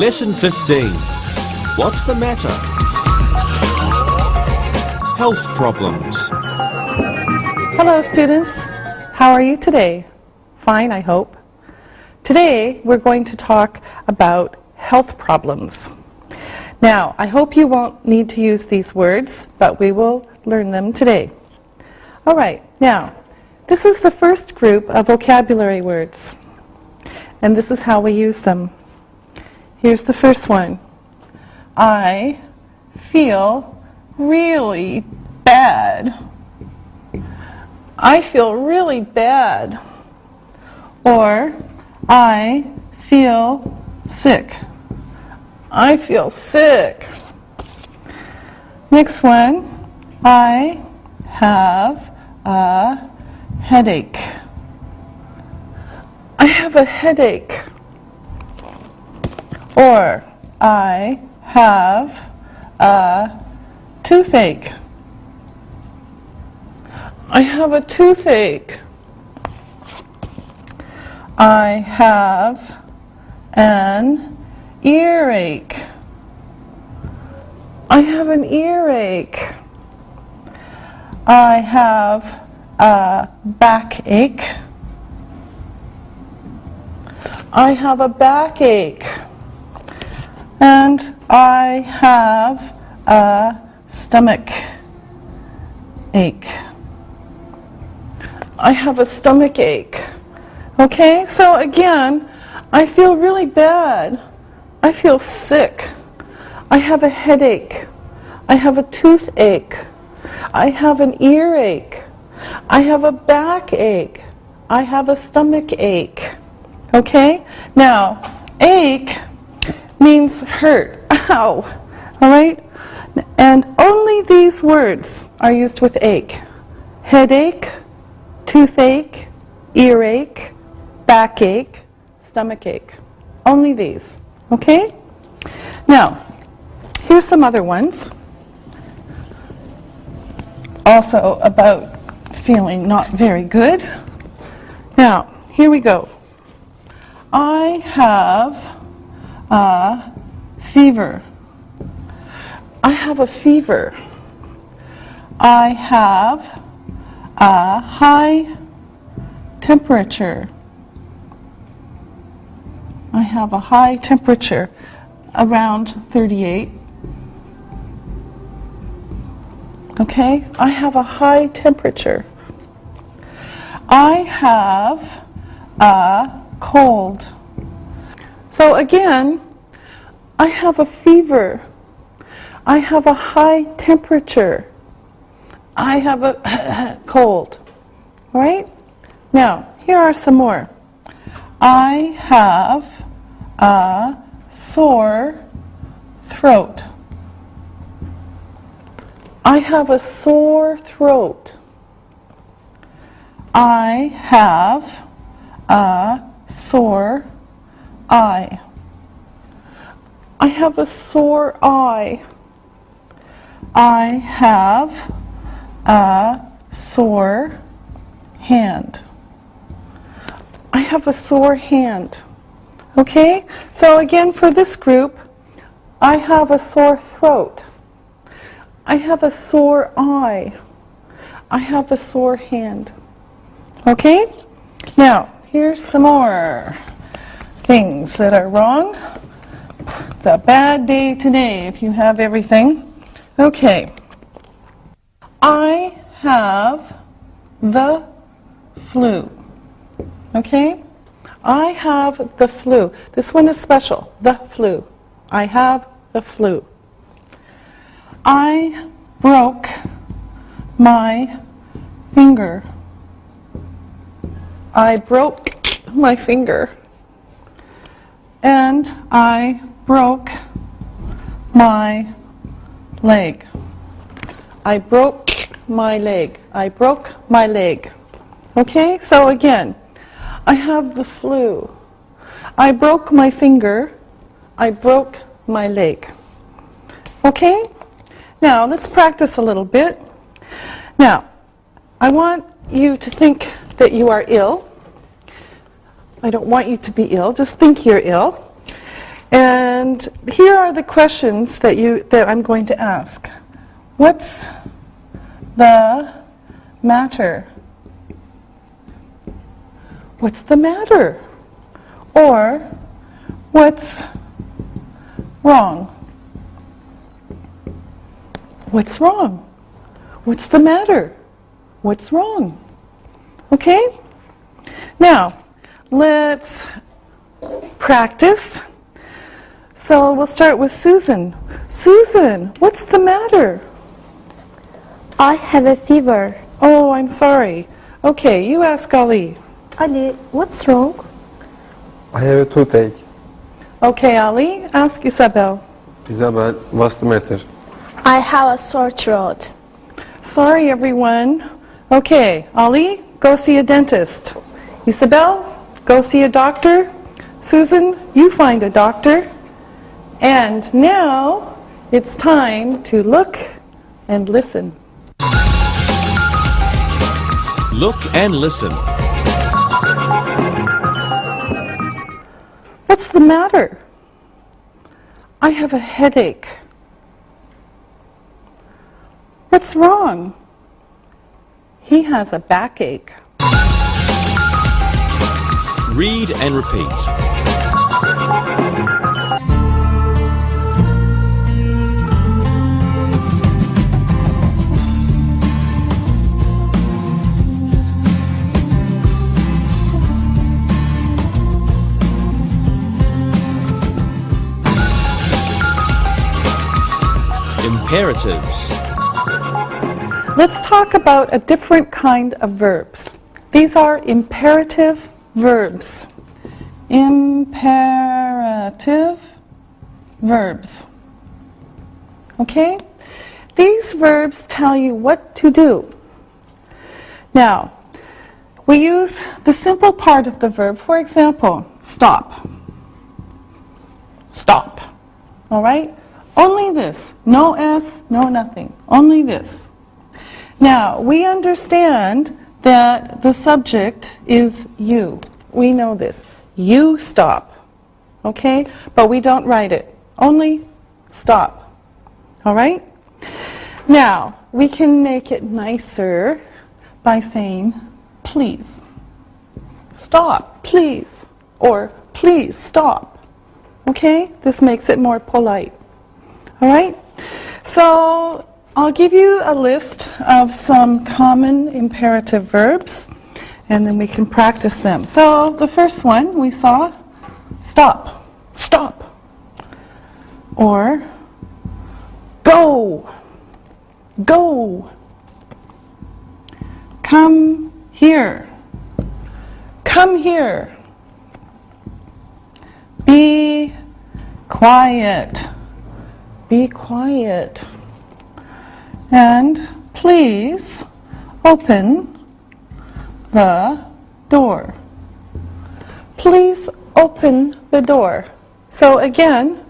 Lesson 15. What's the matter? Health problems. Hello students, how are you today? Fine, I hope. Today we're going to talk about health problems. Now, I hope you won't need to use these words, but we will learn them today. All right, now, this is the first group of vocabulary words, and this is how we use them. Here's the first one. I feel really bad. I feel really bad. Or, I feel sick. I feel sick. Next one. I have a headache. I have a headache. Or, I have a toothache. I have a toothache. I have an earache. I have an earache. I have a backache. I have a backache. And I have a stomach ache. I have a stomach ache. Okay, so again, I feel really bad. I feel sick. I have a headache. I have a toothache. I have an earache. I have a backache. I have a stomach ache. Okay? Now, ache means hurt. Ow. All right? And only these words are used with ache. Headache, toothache, earache, backache, stomach ache. Only these. Okay? Now, here's some other ones. Also about feeling not very good. Now, here we go. I have a fever. I have a fever. I have a high temperature. I have a high temperature, around 38. Okay, I have a high temperature. I have a cold. So again, I have a fever. I have a high temperature. I have a cold. All right? Now, here are some more. I have a sore throat. I have a sore throat. I have a sore eye. I have a sore eye. I have a sore hand. I have a sore hand. Okay? So again, for this group, I have a sore throat. I have a sore eye. I have a sore hand. Okay? Now, here's some more things that are wrong. It's a bad day today if you have everything. Okay. I have the flu. Okay? I have the flu. This one is special. The flu. I have the flu. I broke my finger. I broke my finger. And I broke my leg. I broke my leg. I broke my leg. Okay, so again, I have the flu. I broke my finger. I broke my leg. Okay? Now, let's practice a little bit. Now, I want you to think that you are ill. I don't want you to be ill. Just think you're ill. And here are the questions that I'm going to ask. What's the matter? What's the matter? Or, what's wrong? What's wrong? What's the matter? What's wrong? Okay? Now, let's practice. So we'll start with Susan. Susan, what's the matter? I have a fever. Oh, I'm sorry. Okay, you ask Ali. Ali, what's wrong? I have a toothache. Okay, Ali, ask Isabel. Isabel, what's the matter? I have a sore throat. Sorry, everyone. Okay, Ali, go see a dentist. Isabel, go see a doctor. Susan, you find a doctor. And now it's time to look and listen. Look and listen. What's the matter? I have a headache. What's wrong? He has a backache. Read and repeat. Imperatives. Let's talk about a different kind of verbs. These are imperative verbs. Imperative verbs. Okay? These verbs tell you what to do. Now, we use the simple part of the verb. For example, stop. Stop. All right? Only this. No S, no nothing. Only this. Now, we understand that the subject is you. We know this. You stop. Okay? But we don't write it. Only stop. All right? Now, we can make it nicer by saying, please. Stop, please. Or, please stop. Okay? This makes it more polite. All right? So, I'll give you a list of some common imperative verbs, and then we can practice them. So, the first one we saw, stop, stop. Or, go, go. Come here, come here. Be quiet, be quiet. And please open the door. Please open the door. So again,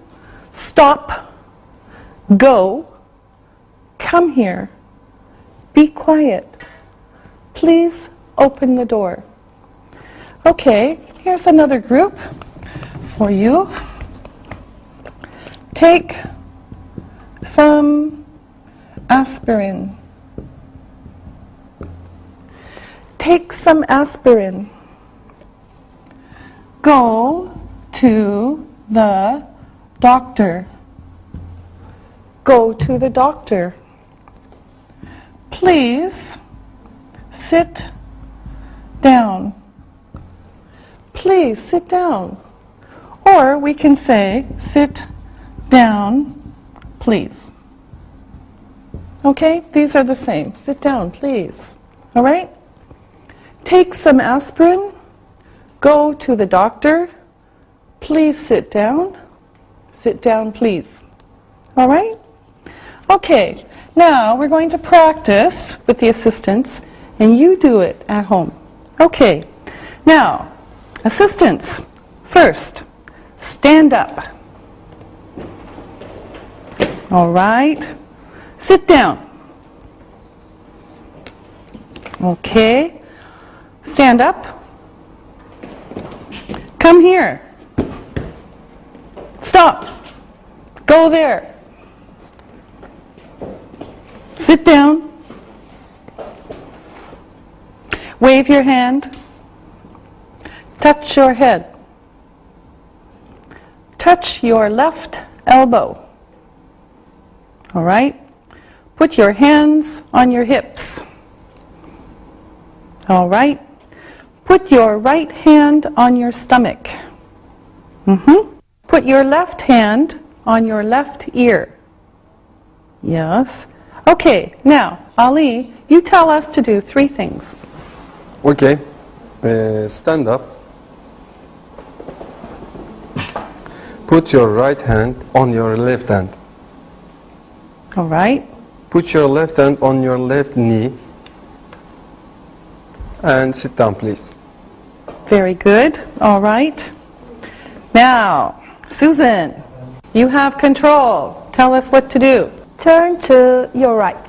stop, go, come here, be quiet. Please open the door. Okay, here's another group for you. Take some aspirin. Take some aspirin. Go to the doctor. Go to the doctor. Please sit down. Please sit down. Or we can say, sit down, please. Okay, these are the same. Sit down, please. All right? Take some aspirin. Go to the doctor. Please sit down. Sit down, please. All right? Okay, now we're going to practice with the assistants, and you do it at home. Okay, now, assistants, first, stand up. All right. Sit down. Okay. Stand up. Come here. Stop. Go there. Sit down. Wave your hand. Touch your head. Touch your left elbow. All right? Put your hands on your hips. All right? Put your right hand on your stomach. Put your left hand on your left ear. Yes. Okay, now, Ali, you tell us to do 3 things. Okay. Stand up. Put your right hand on your left hand. All right? Put your left hand on your left knee. And sit down, please. Very good. All right. Now, Susan, you have control. Tell us what to do. Turn to your right.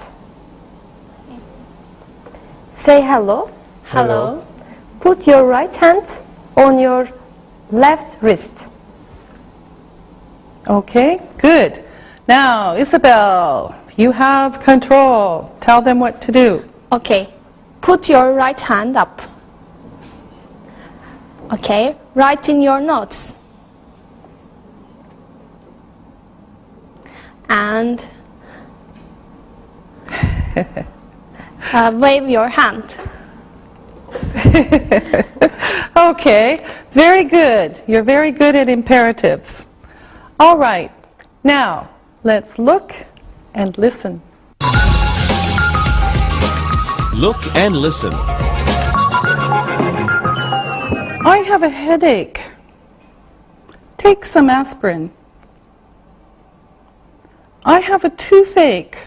Say hello. Hello. Put your right hand on your left wrist. Okay, good. Now, Isabel, you have control. Tell them what to do. Okay. Put your right hand up. Okay. Write in your notes. And wave your hand. Okay, very good. You're very good at imperatives. All right, now let's look and listen. Look and listen. I have a headache. Take some aspirin. I have a toothache.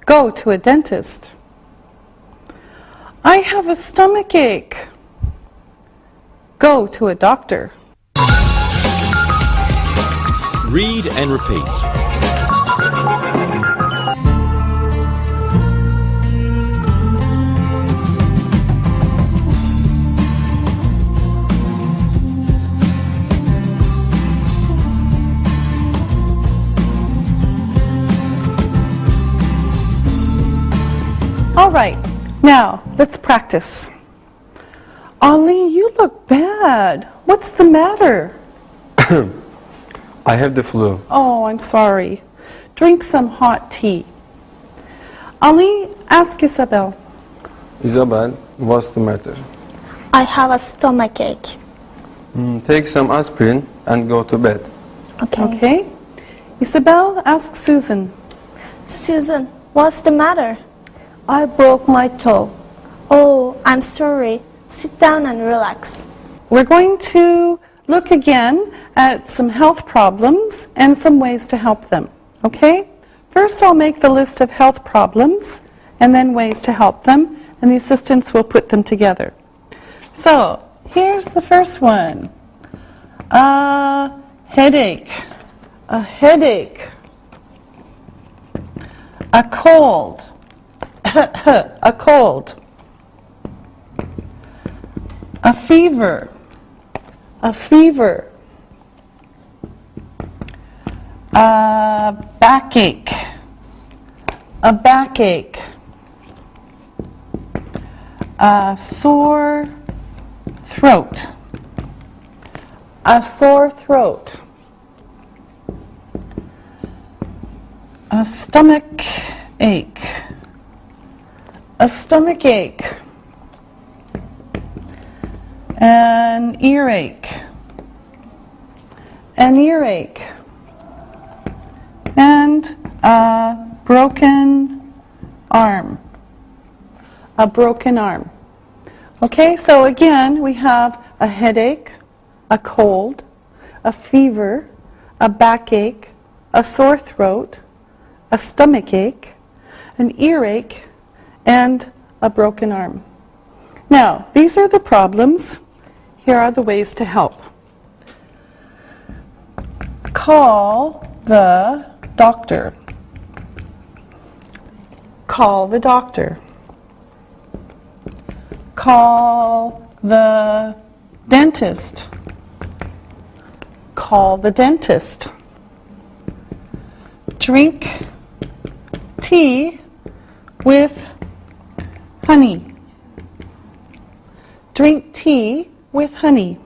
Go to a dentist. I have a stomach ache. Go to a doctor. Read and repeat. All right, now let's practice. Ali, you look bad. What's the matter? I have the flu. Oh, I'm sorry. Drink some hot tea. Ali, ask Isabel. Isabel, what's the matter? I have a stomach ache. Take some aspirin and go to bed. Okay. Okay. Isabel, ask Susan. Susan, what's the matter? I broke my toe. Oh, I'm sorry. Sit down and relax. We're going to look again at some health problems and some ways to help them. Okay? First, I'll make the list of health problems and then ways to help them, and the assistants will put them together. So, here's the first one. A headache. A headache. A cold. A cold. A fever. A fever. A backache. A backache. A sore throat. A sore throat. A stomach ache. A stomach ache. An earache. An earache. And a broken arm. A broken arm. Okay, so again, we have a headache, a cold, a fever, a backache, a sore throat, a stomach ache, an earache, and a broken arm. Now, these are the problems. Here are the ways to help. Call the doctor. Call the doctor. Call the dentist. call the dentist. Drink tea with honey. Drink tea with honey.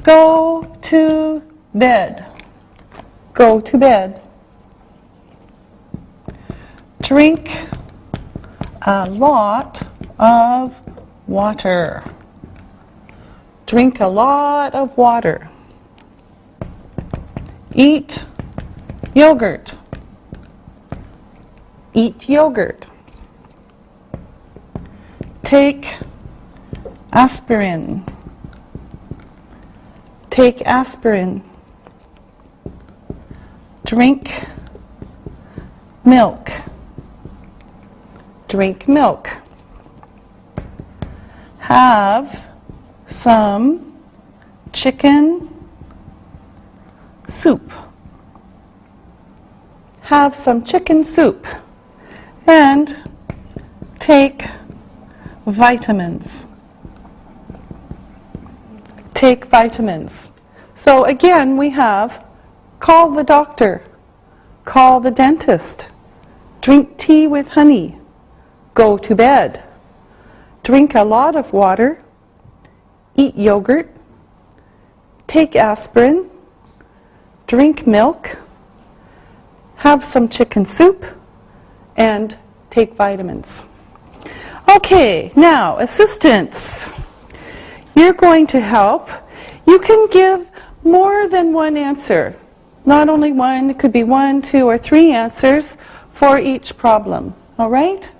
Go to bed. Go to bed. Drink a lot of water. Drink a lot of water. Eat yogurt. Eat yogurt. Take aspirin. Take aspirin. Drink milk. Drink milk. Have some chicken soup. Have some chicken soup. And take vitamins. Take vitamins. So again, we have call the doctor, call the dentist, drink tea with honey, go to bed, drink a lot of water, eat yogurt, take aspirin, drink milk, have some chicken soup, and take vitamins. Okay, now assistants. You're going to help. You can give more than one answer. Not only one, it could be 1, 2, or 3 answers for each problem. All right?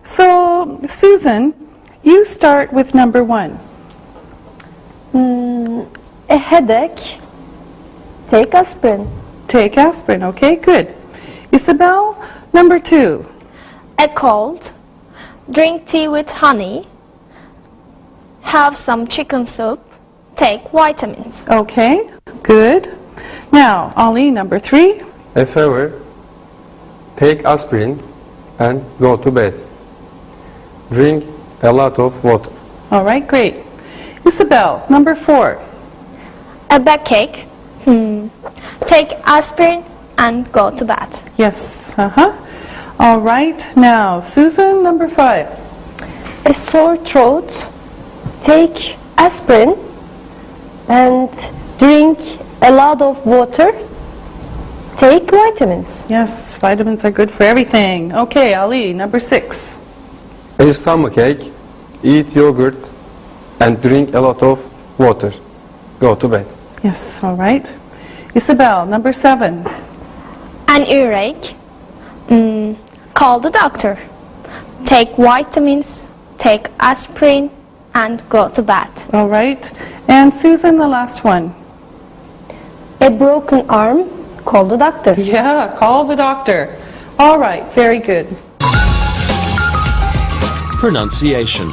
So, Susan, you start with number 1. A headache. Take aspirin. Take aspirin. Okay, good. Isabel, number 2. A cold. Drink tea with honey. Have some chicken soup. Take vitamins. Okay, good. Now, Ali, number 3. A fever, take aspirin and go to bed. Drink a lot of water. All right, great. Isabel, number 4. A backache. Take aspirin and go to bed. Yes, All right, now, Susan, number 5. A sore throat. Take aspirin and drink a lot of water. Take vitamins. Yes, vitamins are good for everything. Okay, Ali, number 6. A stomachache, eat yogurt and drink a lot of water. Go to bed. Yes, all right. Isabel, number 7. An earache. Call the doctor. Take vitamins. Take aspirin and go to bed. All right. And Susan, the last one. A broken arm. Call the doctor. Yeah, call the doctor. All right, very good. Pronunciation.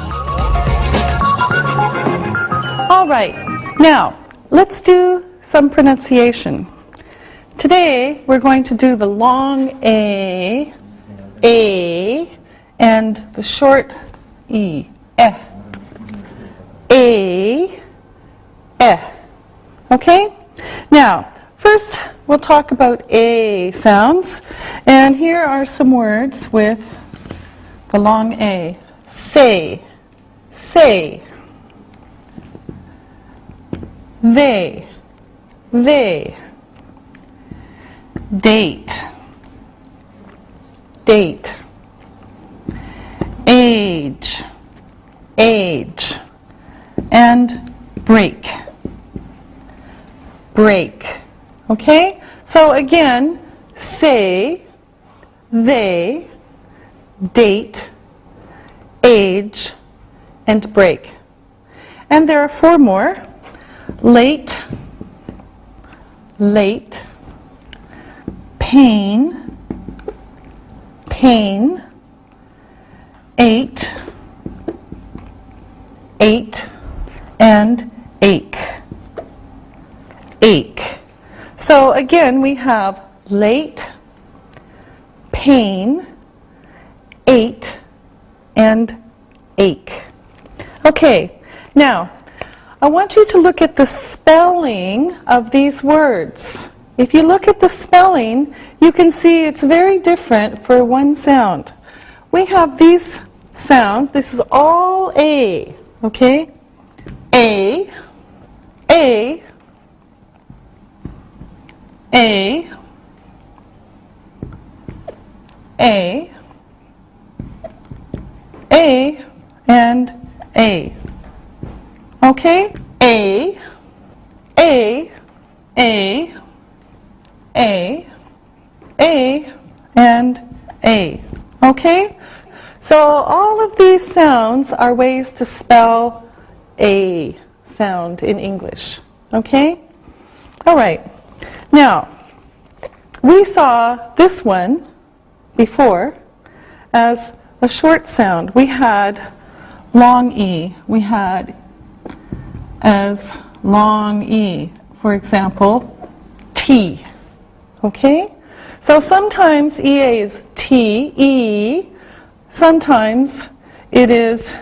All right, now let's do some pronunciation. Today we're going to do the long A, and the short E, eh. A, eh. Okay? Now, first we'll talk about A sounds, and here are some words with the long A. Say, say. They. Date, date. Age, age. And break, break. Okay? So again, say, they, date, age, and break. And there are 4 more. Late, late. Pain, pain. Ate, ate. And ache, ache. So again, we have late, pain, ate, and ache. Okay, now I want you to look at the spelling of these words. If you look at the spelling, you can see it's very different for one sound. We have these sounds. This is all A, okay? A, A, A, A, A, and A. Okay? A, A, A, A, A, and A. Okay? So all of these sounds are ways to spell A sound in English. Okay? All right. Now, we saw this one before as a short sound. We had long E. We had as long E. For example, T. Okay? So sometimes EA is T, E. Sometimes it is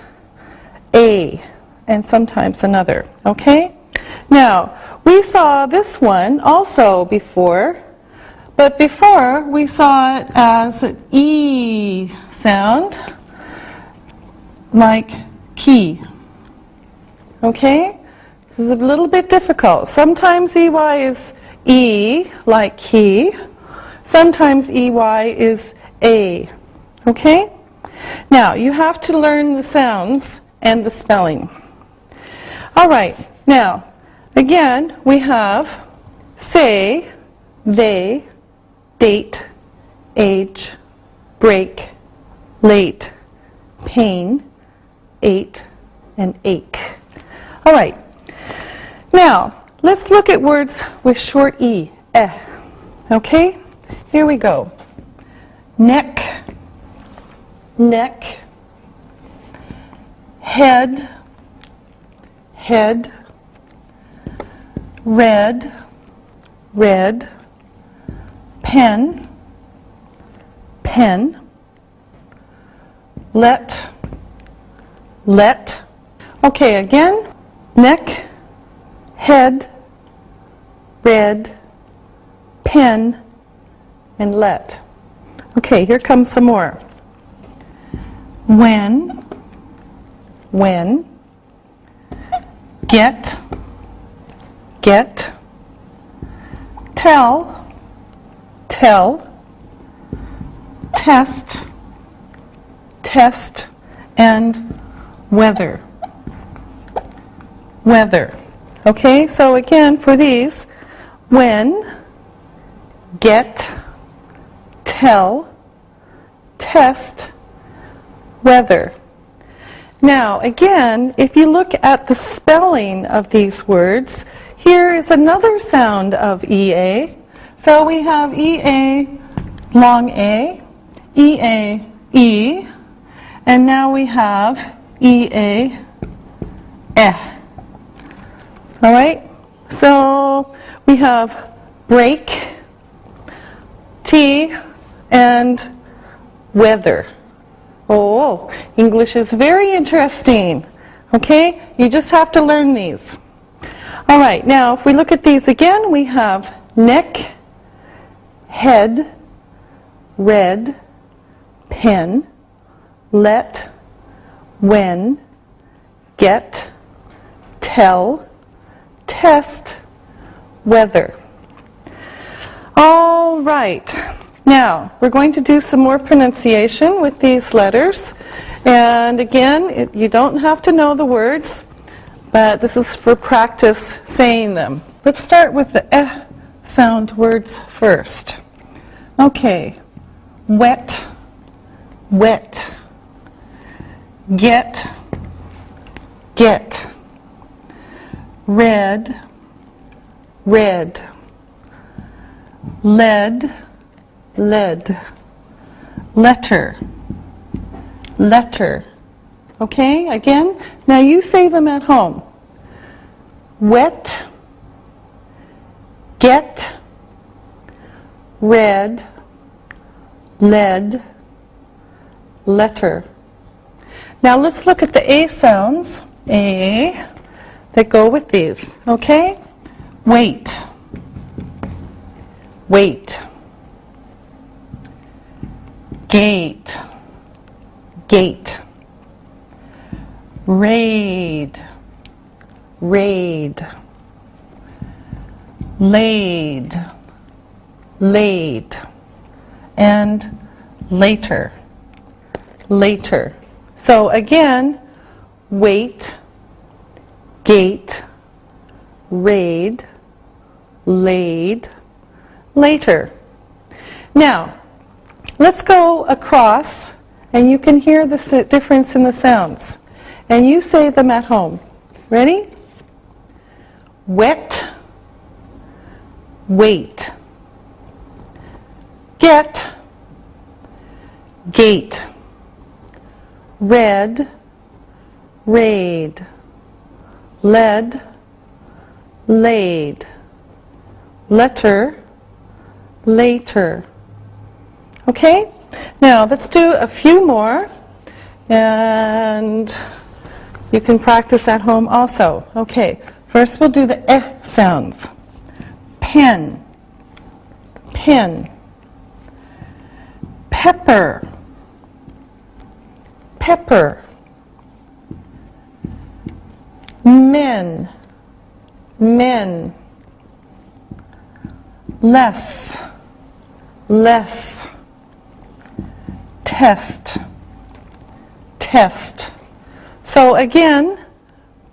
A, and sometimes another. Okay? Now, we saw this one also before, but before we saw it as an E sound, like key. Okay? This is a little bit difficult. Sometimes EY is E, like key. Sometimes EY is A. Okay? Now, you have to learn the sounds and the spelling. All right. Now, again, we have say, they, date, age, break, late, pain, ate, and ache. All right. Now, let's look at words with short E. Eh. Okay? Here we go. Neck, neck, head, head, red, red, pen, pen, let, let. Okay, again, neck, head, red, pen, and let. Okay, here comes some more. When, get, get, tell, tell, test, test, and weather, weather. Okay, so again for these, when, get, tell, test, weather. Now, again, if you look at the spelling of these words, here is another sound of EA. So we have EA, long A, EA, E, and now we have EA, eh. All right? So we have break, T, and weather. Oh, English is very interesting. Okay? You just have to learn these. All right, now if we look at these again, we have neck, head, red, pen, let, when, get, tell, test, weather. All right. Now, we're going to do some more pronunciation with these letters. And again, you don't have to know the words, but this is for practice saying them. Let's start with the eh sound words first. Okay. Wet, wet. Get, get. Red, red. Lead, lead. Letter, letter. Okay, again, now you say them at home. Wet, get, red, lead, letter. Now let's look at the A sounds. A. that go with these, okay? Wait. Wait. Gate. Gate. Raid. Raid. Laid. Laid. And later. Later. So again, wait, gate, raid, laid, later. Now, let's go across, and you can hear the difference in the sounds. And you say them at home. Ready? Wet, wait, get, gate, red, raid, led, laid, letter, later. Okay? Now, let's do a few more, and you can practice at home also. Okay, first we'll do the eh sounds. Pen, pen, pepper, pepper, men, men, less, less, test, test. So again,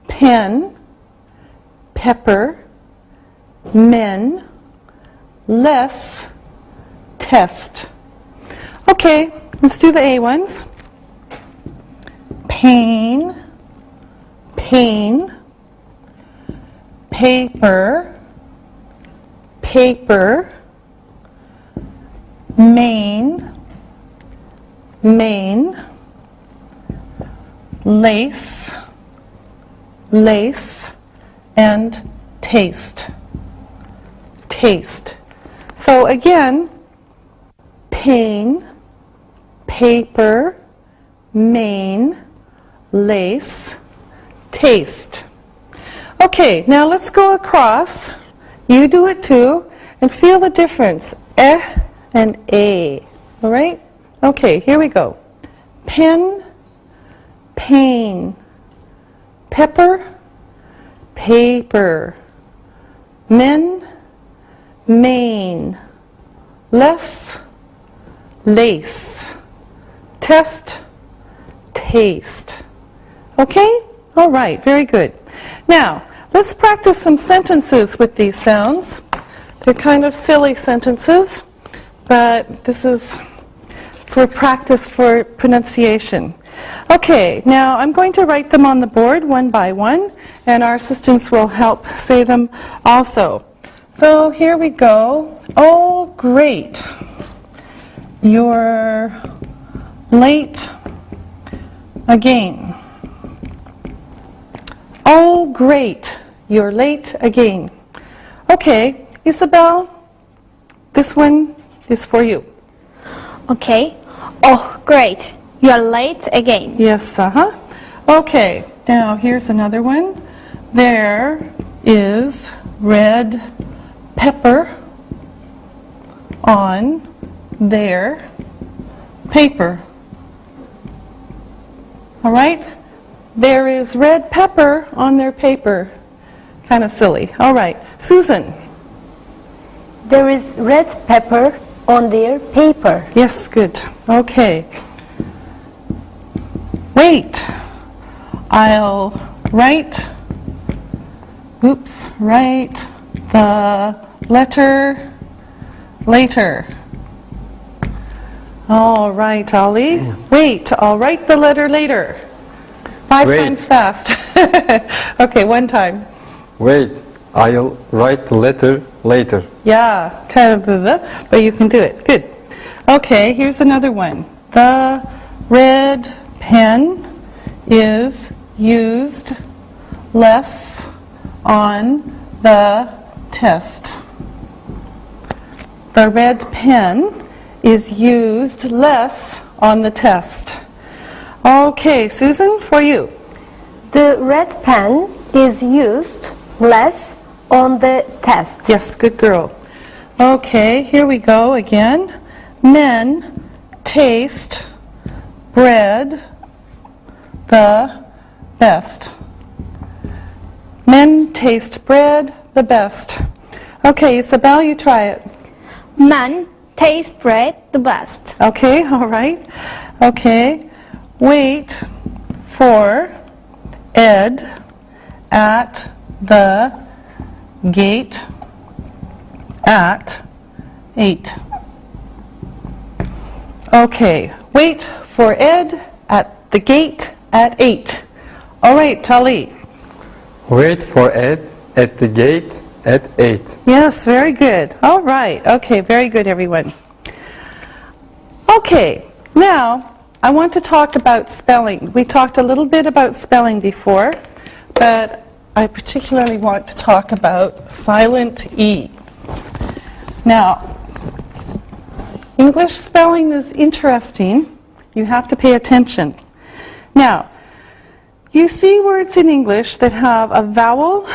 pen, pepper, men, less, test. Okay, let's do the A ones. Pain, pain, paper, paper, main, main, lace, lace, and taste, taste. So again, pain, paper, main, lace, taste. Okay, now let's go across. You do it too, and feel the difference. Eh and A. All right? Okay, here we go. Pen, pain, pepper, paper, men, main, less, lace, test, taste. Okay? All right, very good. Now, let's practice some sentences with these sounds. They're kind of silly sentences, but this is for practice for pronunciation. Okay, now I'm going to write them on the board one by one, and our assistants will help say them also. So here we go. Oh, great. You're late again. Oh, great. You're late again. Okay, Isabel, this one is for you. Okay. Oh, great. You're late again. Yes, Okay, now here's another one. There is red pepper on their paper. All right? There is red pepper on their paper. Kind of silly. All right. Susan. There is red pepper on their paper. Yes, good. Okay. Wait. I'll write the letter later. All right, Ollie. Wait, I'll write the letter later. 5 Wait. times fast. Okay, one time. Wait, I'll write the letter later. Yeah, kind of, but you can do it. Good. Okay, here's another one. The red pen is used less on the test. The red pen is used less on the test. Okay, Susan, for you. The red pen is used less on the test? Yes, good girl. Okay, here we go again. Men taste bread the best. Men taste bread the best. Okay, Isabel, you try it. Men taste bread the best. Okay, all right. Okay, wait for Ed at the gate at 8. Okay, wait for Ed at the gate at 8. All right, Tali. Wait for Ed at the gate at 8. Yes, very good. All right. Okay, very good, everyone. Okay, now I want to talk about spelling. We talked a little bit about spelling before, but I particularly want to talk about silent E. Now, English spelling is interesting. You have to pay attention. Now, you see words in English that have a vowel,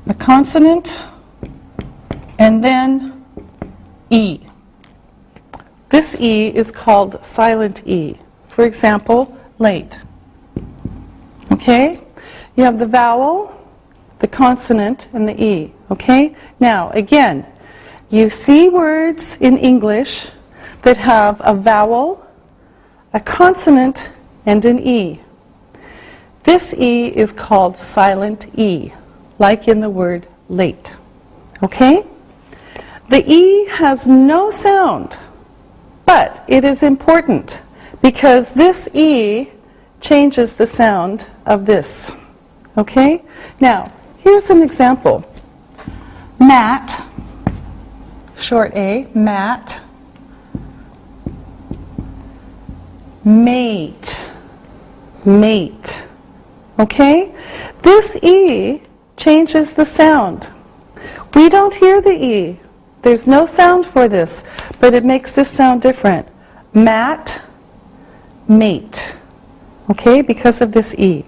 a consonant, and then E. This E is called silent E. For example, late. Okay? You have the vowel, the consonant, and the E. Okay? Now, again, you see words in English that have a vowel, a consonant, and an E. This E is called silent E, like in the word late. Okay? The E has no sound, but it is important because this E changes the sound of this. Okay? Now, here's an example. Mat, short A, mat. Mate, mate. Okay? This E changes the sound. We don't hear the E. There's no sound for this, but it makes this sound different. Mat, mate. Okay? Because of this E.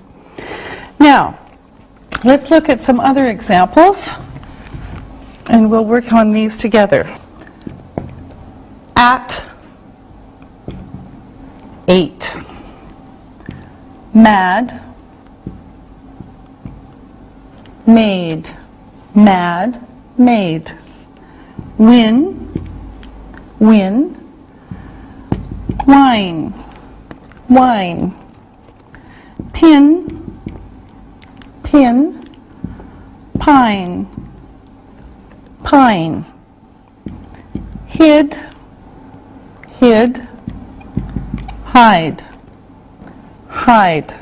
Now, let's look at some other examples, and we'll work on these together. At 8. Mad, made, mad, made. Win, win. Wine, wine. Pin, pin. Pine, pine. Hid, hid. Hide, hide.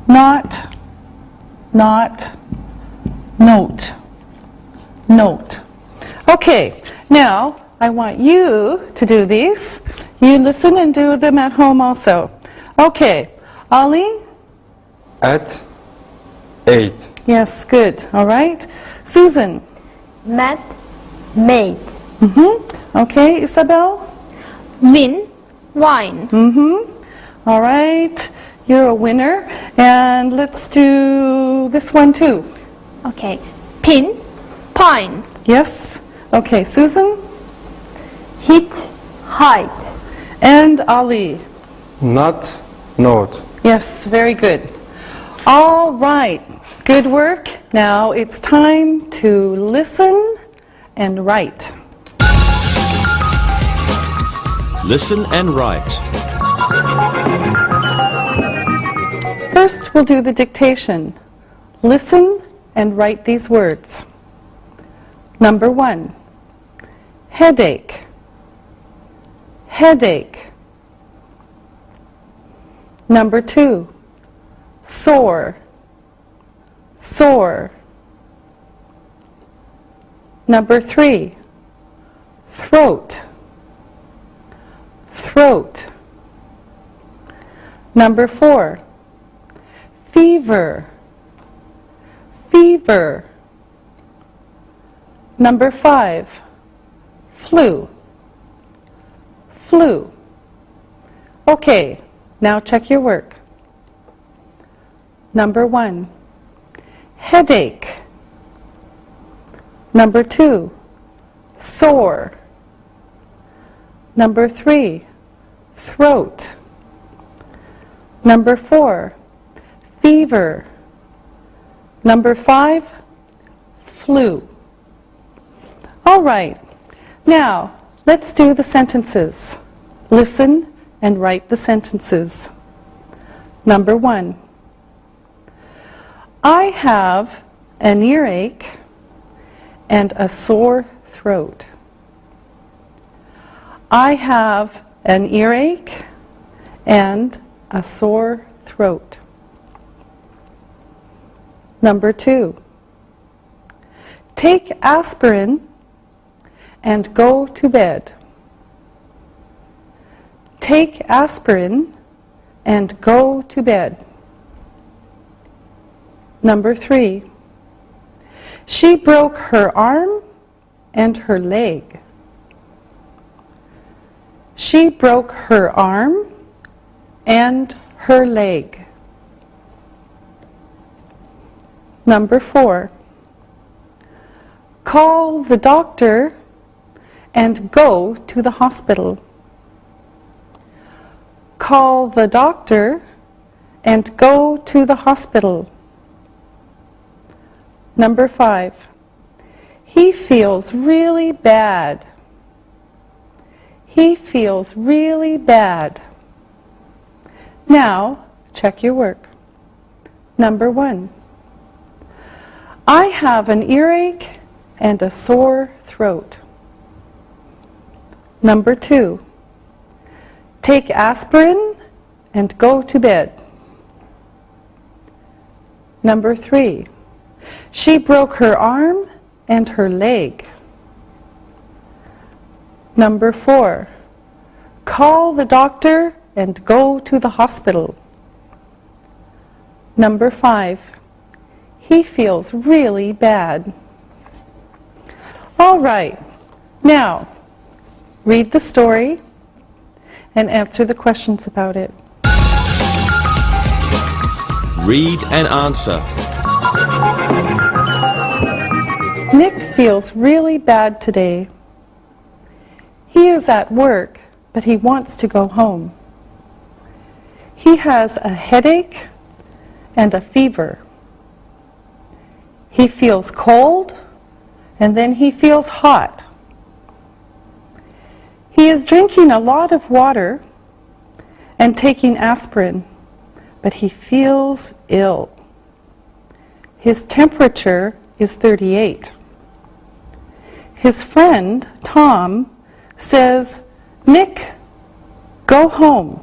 Not, not. Note, note. Okay, now I want you to do these. You listen and do them at home also. Okay, Ollie? At 8. Yes, good. All right. Susan? Met, made. Okay, Isabel? Win, wine. All right. You're a winner. And let's do this one too. Okay. Pin, pine. Yes? Okay, Susan? Hit, hide. And Ali? Not, note. Yes, very good. All right. Good work. Now it's time to listen and write. Listen and write. First, we'll do the dictation. Listen and write these words. Number 1, headache, headache. Number 2, sore, sore. Number 3, throat, throat. Number 4, fever, fever. Number 5, flu, flu. Okay, now check your work. Number 1, headache. Number 2, sore. Number 3, throat. Number 4, fever. Number 5, flu. All right, now let's do the sentences. Listen and write the sentences. Number 1, I have an earache and a sore throat. I have an earache and a sore throat. Number 2, take aspirin and go to bed. Take aspirin and go to bed. Number 3, she broke her arm and her leg. She broke her arm and her leg. Number 4, call the doctor and go to the hospital. Call the doctor and go to the hospital. Number 5, he feels really bad. He feels really bad. Now, check your work. Number 1, I have an earache and a sore throat. Number 2, take aspirin and go to bed. Number 3, she broke her arm and her leg. Number 4, call the doctor and go to the hospital. Number 5, he feels really bad. All right, now read the story and answer the questions about it. Read and answer. Nick feels really bad today. He is at work, but he wants to go home. He has a headache and a fever. He feels cold, and then he feels hot. He is drinking a lot of water and taking aspirin, but he feels ill. His temperature is 38. His friend, Tom, says, Nick, go home.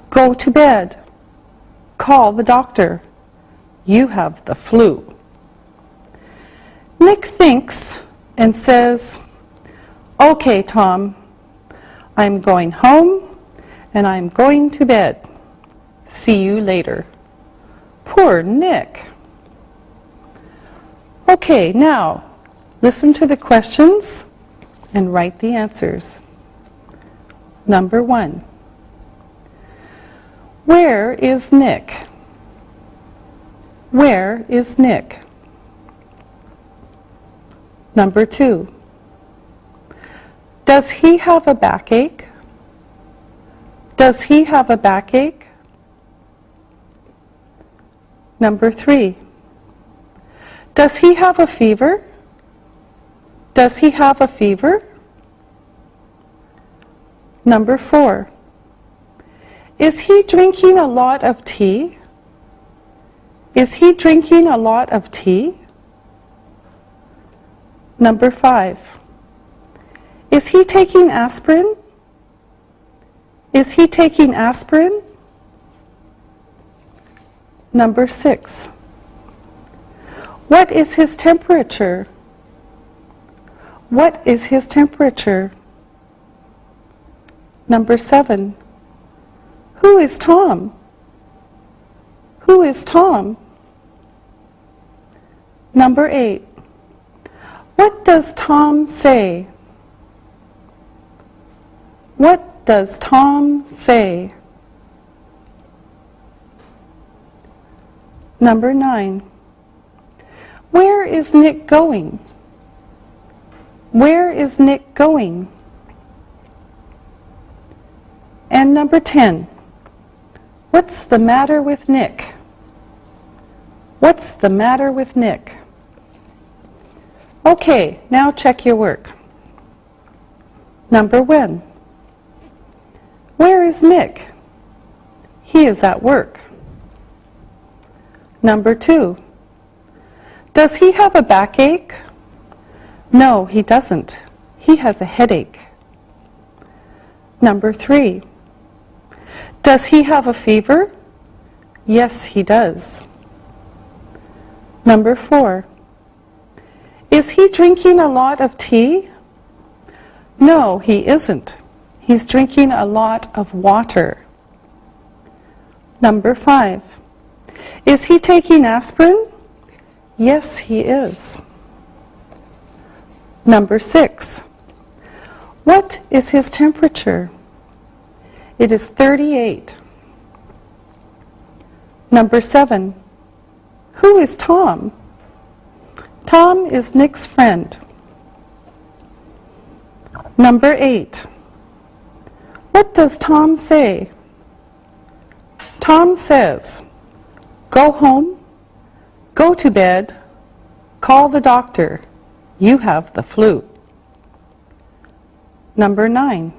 Go to bed. Call the doctor. You have the flu. Nick thinks and says, okay, Tom, I'm going home and I'm going to bed. See you later. Poor Nick. Okay, now listen to the questions and write the answers. Number 1, where is Nick? Where is Nick? Number 2, does he have a backache? Does he have a backache? Number 3, does he have a fever? Does he have a fever? Number 4, is he drinking a lot of tea? Is he drinking a lot of tea? Number 5, is he taking aspirin? Is he taking aspirin? Number 6, what is his temperature? What is his temperature? Number 7, who is Tom? Who is Tom? Number 8, what does Tom say? What does Tom say? Number 9. Where is Nick going? Where is Nick going? And number 10. What's the matter with Nick? What's the matter with Nick? Okay, now check your work. Number 1. Where is Nick? He is at work. Number 2. Does he have a backache? No, he doesn't. He has a headache. Number 3. Does he have a fever? Yes, he does. Number 4. Is he drinking a lot of tea? No, he isn't. He's drinking a lot of water. Number 5. Is he taking aspirin? Yes, he is. Number 6. What is his temperature? It is 38. Number 7. Who is Tom? Tom is Nick's friend. Number 8. What does Tom say? Tom says, go home, go to bed, call the doctor. You have the flu. Number 9.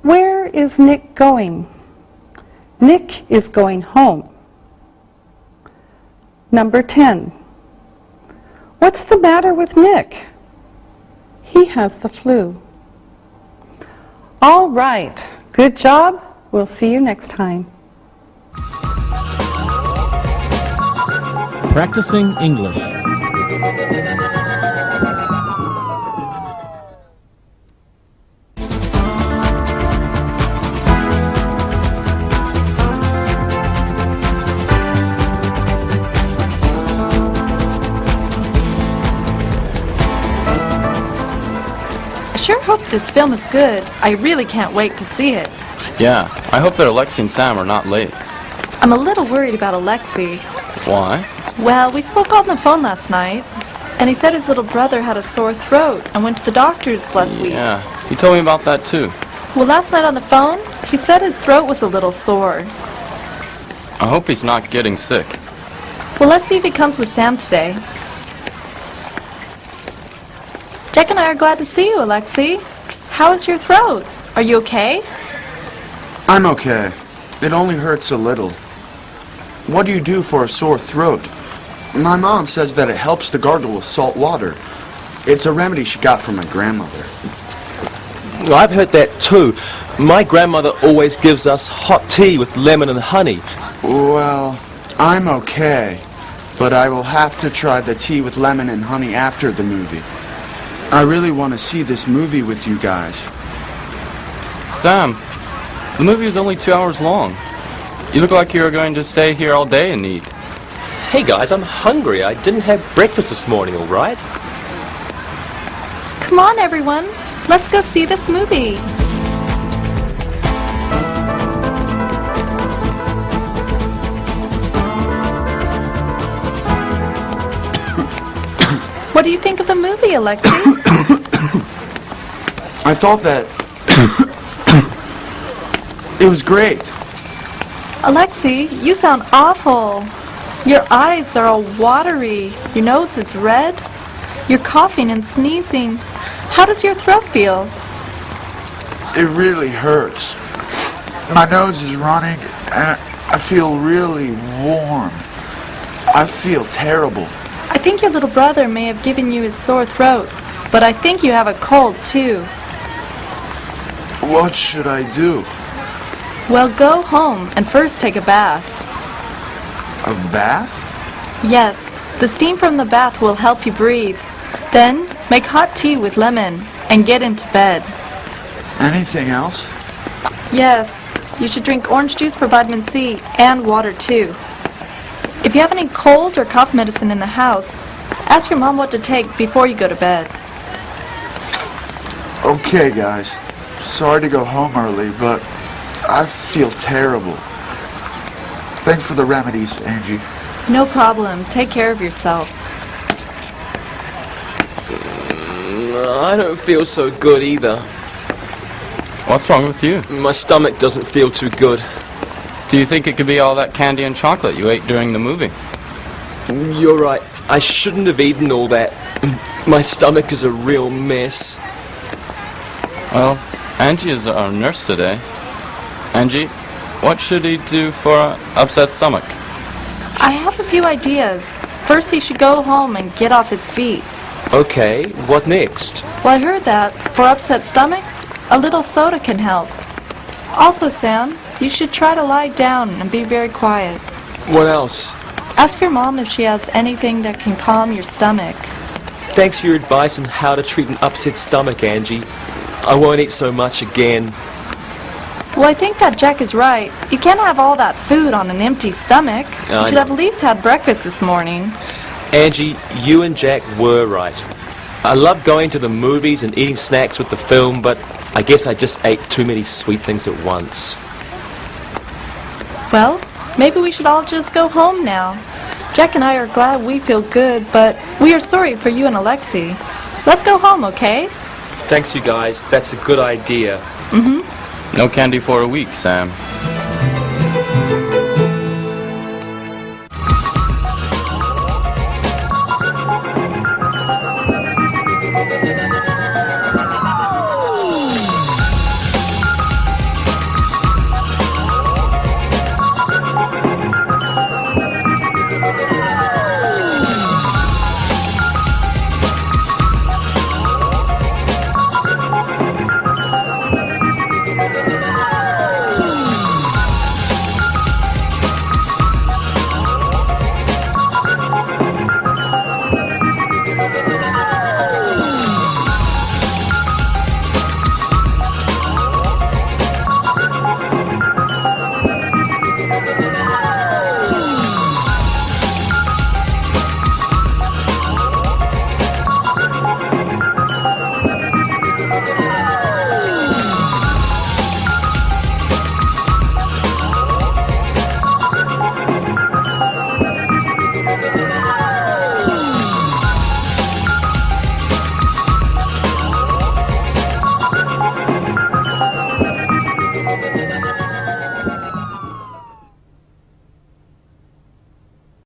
Where is Nick going? Nick is going home. Number 10. What's the matter with Nick? He has the flu. All right. Good job. We'll see you next time. Practicing English. I sure hope this film is good. I really can't wait to see it. Yeah, I hope that Alexi and Sam are not late. I'm a little worried about Alexi. Why? Well, we spoke on the phone last night, and he said his little brother had a sore throat and went to the doctor's last week. Yeah, he told me about that too. Well, last night on the phone, he said his throat was a little sore. I hope he's not getting sick. Well, let's see if he comes with Sam today. Jack and I are glad to see you, Alexi. How is your throat? Are you okay? I'm okay. It only hurts a little. What do you do for a sore throat? My mom says that it helps to gargle with salt water. It's a remedy she got from my grandmother. Well, I've heard that too. My grandmother always gives us hot tea with lemon and honey. Well, I'm okay, but I will have to try the tea with lemon and honey after the movie. I really want to see this movie with you guys. Sam, the movie is only 2 hours long. You look like you're going to stay here all day and eat. Hey guys, I'm hungry. I didn't have breakfast this morning, all right? Come on, everyone. Let's go see this movie. What do you think of the movie, Alexi? I thought that it was great. Alexi, you sound awful. Your eyes are all watery. Your nose is red. You're coughing and sneezing. How does your throat feel? It really hurts. My nose is running and I feel really warm. I feel terrible. I think your little brother may have given you his sore throat, but I think you have a cold too. What should I do? Well, go home and first take a bath. A bath? Yes, the steam from the bath will help you breathe. Then, make hot tea with lemon and get into bed. Anything else? Yes, you should drink orange juice for vitamin C and water too. If you have any cold or cough medicine in the house, ask your mom what to take before you go to bed. Okay, guys. Sorry to go home early, but I feel terrible. Thanks for the remedies, Angie. No problem. Take care of yourself. I don't feel so good either. What's wrong with you? My stomach doesn't feel too good. Do you think it could be all that candy and chocolate you ate during the movie? You're right. I shouldn't have eaten all that. My stomach is a real mess. Well, Angie is our nurse today. Angie, what should he do for an upset stomach? I have a few ideas. First, he should go home and get off his feet. Okay, what next? Well, I heard that for upset stomachs, a little soda can help. Also, Sam, you should try to lie down and be very quiet. What else? Ask your mom if she has anything that can calm your stomach. Thanks for your advice on how to treat an upset stomach, Angie. I won't eat so much again. Well, I think that Jack is right. You can't have all that food on an empty stomach. You should have at least had breakfast this morning. Angie, you and Jack were right. I love going to the movies and eating snacks with the film, but I guess I just ate too many sweet things at once. Well, maybe we should all just go home now. Jack and I are glad we feel good, but we are sorry for you and Alexei. Let's go home, okay? Thanks, you guys. That's a good idea. No candy for a week, Sam.